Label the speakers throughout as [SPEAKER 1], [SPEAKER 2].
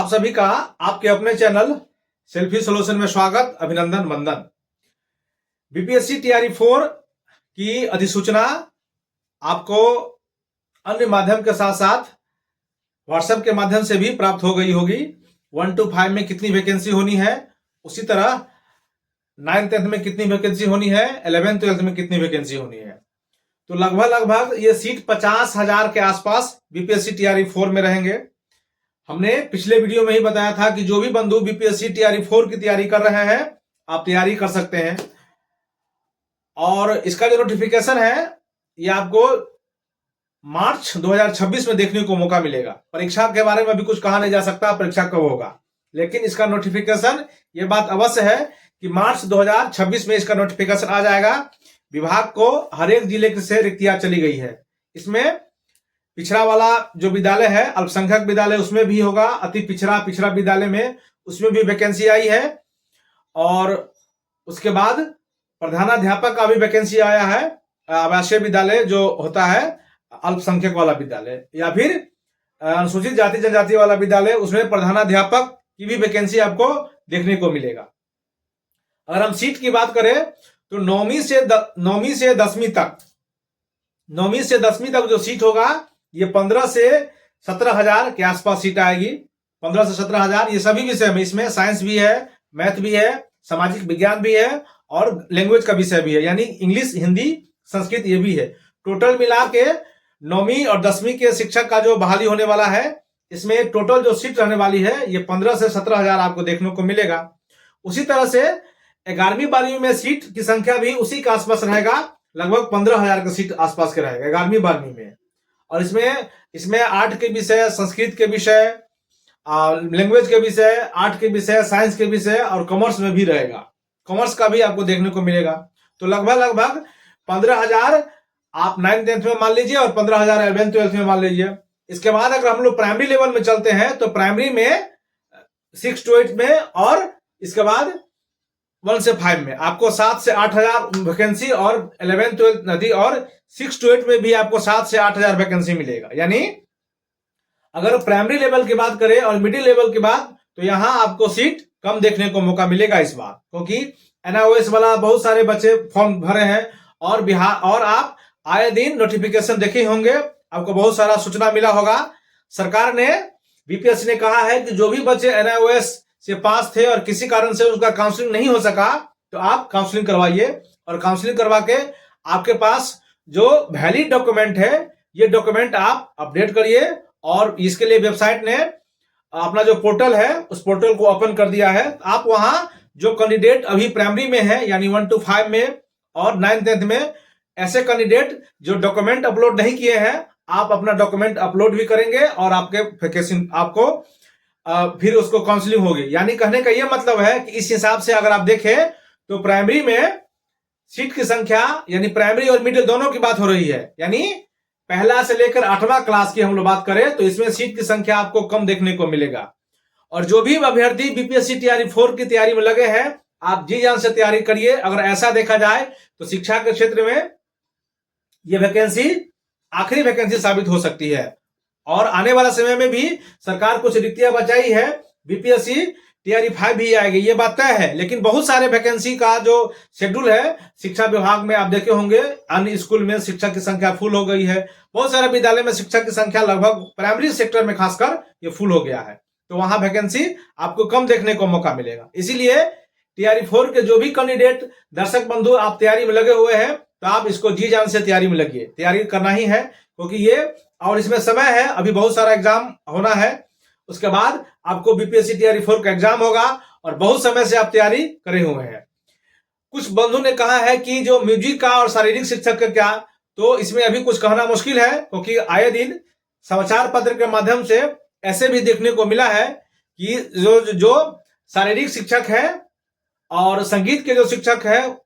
[SPEAKER 1] आप सभी का आपके अपने चैनल सेल्फी सॉल्यूशन में स्वागत, अभिनंदन, वंदन। बीपीएससी टीआरई 4 की अधिसूचना आपको अन्य माध्यम के साथ साथ व्हाट्सएप के माध्यम से भी प्राप्त हो गई होगी। 1 to 5 में कितनी वैकेंसी होनी है, उसी तरह 9th 10th में कितनी वैकेंसी होनी है, 11th 12th में कितनी वैकेंसी होनी है। तो लगभग ये सीट 50,000 के आसपास बीपीएससी टीआरई 4 में रहेंगे। हमने पिछले वीडियो में ही बताया था कि जो भी बंधु बीपीएससी टीआरई 4 की तैयारी कर रहे हैं, आप तैयारी कर सकते हैं। और इसका जो नोटिफिकेशन है ये आपको मार्च 2026 में देखने को मौका मिलेगा। परीक्षा के बारे में अभी कुछ कहा नहीं जा सकता, परीक्षा कब होगा, लेकिन इसका नोटिफिकेशन, ये बात अवश्य है कि मार्च 2026 में इसका नोटिफिकेशन आ जाएगा। विभाग को हर एक जिले से रिक्तियां चली गई है। इसमें पिछड़ा वाला जो विद्यालय है, अल्पसंख्यक विद्यालय, उसमें भी होगा। अति पिछड़ा विद्यालय में उसमें भी वैकेंसी आई है। और उसके बाद प्रधानाध्यापक का भी वैकेंसी आया है। आवासीय विद्यालय जो होता है अल्पसंख्यक वाला विद्यालय, या फिर अनुसूचित जाति जनजाति वाला विद्यालय, उसमें प्रधानाध्यापक की भी वैकेंसी आपको देखने को मिलेगा। अगर हम सीट की बात करें तो 9वीं से 10वीं तक जो सीट होगा ये 15 से 17,000 के आसपास सीट आएगी। 15 से 17,000 ये सभी विषय में, इसमें साइंस भी है, मैथ भी है, सामाजिक विज्ञान भी है और लैंग्वेज का विषय भी है, यानी इंग्लिश, हिंदी, संस्कृत ये भी है। टोटल मिला के 9वीं और 10वीं के शिक्षक का जो बहाली होने वाला है, इसमें टोटल जो सीट रहने वाली है ये 15 से 17,000 आपको देखने को मिलेगा। उसी तरह से 11वीं 12वीं में सीट की संख्या भी उसी के आसपास रहेगा, लगभग 15,000 का सीट आसपास के रहेगा 11वीं 12वीं में। और इसमें आर्ट के विषय, संस्कृत के विषय, लैंग्वेज के विषय, आर्ट के विषय, साइंस के विषय और कॉमर्स में भी रहेगा। कॉमर्स का भी आपको देखने को मिलेगा। तो लगभग 15,000 आप 9th 10th में मान लीजिए और 15,000 11th 12th में मान लीजिए। इसके बाद अगर हम लोग प्राइमरी लेवल में चलते हैं तो प्राइमरी में 6 to 8 में, और इसके बाद 1 से 5 में आपको 7 से 8,000 वैकेंसी, और 11th 12th नदी और 6 to 8 में भी आपको 7 से 8,000 वैकेंसी मिलेगा। यानी अगर प्राइमरी लेवल की बात करें और मिडिल लेवल की बात, तो यहां आपको सीट कम देखने को मौका मिलेगा इस बार, क्योंकि एनआईओएस वाला बहुत सारे बच्चे फॉर्म भरे हैं। और आप आए दिन नोटिफिकेशन देखे होंगे, आपको बहुत सारा सूचना मिला होगा। सरकार ने, बीपीएससी ने कहा है कि जो भी बच्चे एनआईओएस से पास थे और किसी कारण से उनका काउंसलिंग नहीं हो सका, तो आप काउंसलिंग करवाइए। और काउंसलिंग करवा के आपके पास जो वैलिड डॉक्यूमेंट है, ये डॉक्यूमेंट आप अपडेट करिए। और इसके लिए वेबसाइट ने अपना जो पोर्टल है, उस पोर्टल को ओपन कर दिया है। आप वहां जो कैंडिडेट अभी प्राइमरी में है, यानी 1 to 5 में और 9th 10th में, ऐसे कैंडिडेट जो डॉक्यूमेंट अपलोड नहीं किए हैं, आप अपना डॉक्यूमेंट अपलोड भी करेंगे और आपको फिर उसको काउंसलिंग होगी। यानी कहने का यह मतलब है कि इस हिसाब से अगर आप देखें तो प्राइमरी में सीट की संख्या, यानी प्राइमरी और मिडिल दोनों की बात हो रही है, यानी पहला से लेकर 8वां क्लास की हम लोग बात करें तो इसमें सीट की संख्या आपको कम देखने को मिलेगा। और जो भी अभ्यर्थी बीपीएससी टीआरई 4 की तैयारी में लगे हैं, आप जी जान से तैयारी करिए। अगर ऐसा देखा जाए तो शिक्षा के क्षेत्र में यह वैकेंसी आखिरी वैकेंसी साबित हो सकती है। और आने वाला समय में भी सरकार कुछ रिक्तियां बचाई है, बीपीएससी टीआरई 5 भी आएगी, ये बात तय है। लेकिन बहुत सारे वैकेंसी का जो शेड्यूल है शिक्षा विभाग में, आप देखे होंगे अन्य स्कूल में शिक्षक की संख्या फुल हो गई है। बहुत सारे विद्यालय में शिक्षक की संख्या लगभग प्राइमरी सेक्टर में खासकर ये फुल हो गया है, तो वहां वैकेंसी आपको कम देखने को मौका मिलेगा। इसीलिए टीआरई 4 के जो भी कैंडिडेट, दर्शक बंधु, आप तैयारी में लगे हुए हैं, तो आप इसको जी जान से तैयारी में लगिए। तैयारी करना ही है, क्योंकि ये, और इसमें समय है, अभी बहुत सारा एग्जाम होना है। उसके बाद आपको बीपीएससी टीआरई 4 का एग्जाम होगा और बहुत समय से आप तैयारी करे हुए हैं। कुछ बंधु ने कहा है कि जो म्यूजिक का और शारीरिक शिक्षक का क्या, तो इसमें अभी कुछ कहना मुश्किल है, क्योंकि आए दिन समाचार पत्र के माध्यम से ऐसे भी देखने को मिला है कि जो शारीरिक शिक्षक है और संगीत के जो शिक्षक है,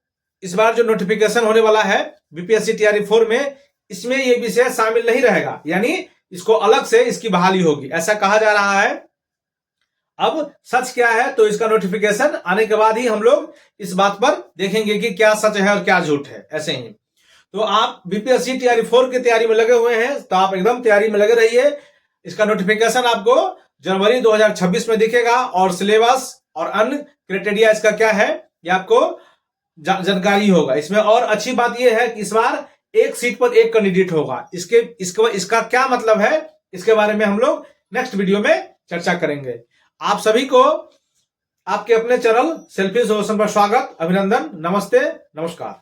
[SPEAKER 1] इस बार जो नोटिफिकेशन होने वाला है बीपीएससी टीआरई 4 में, इसमें ये विषय शामिल नहीं रहेगा, यानी इसको अलग से इसकी बहाली होगी, ऐसा कहा जा रहा है। अब सच क्या है, तो इसका नोटिफिकेशन आने के बाद ही हम लोग इस बात पर देखेंगे कि क्या सच है और क्या झूठ है। ऐसे ही तो आप बीपीएससी टीआरई 4 की तैयारी में लगे हुए हैं, तो आप एकदम तैयारी में लगे रहिए। इसका नोटिफिकेशन आपको जनवरी 2026 में दिखेगा और सिलेबस और अन्य क्राइटेरिया इसका क्या है ये आपको जानकारी होगा इसमें। और अच्छी बात यह है कि इस बार एक सीट पर एक कैंडिडेट होगा। इसका क्या मतलब है, इसके बारे में हम लोग नेक्स्ट वीडियो में चर्चा करेंगे। आप सभी को आपके अपने चैनल सेल्फी सोल्यूशन पर स्वागत, अभिनंदन, नमस्ते, नमस्कार।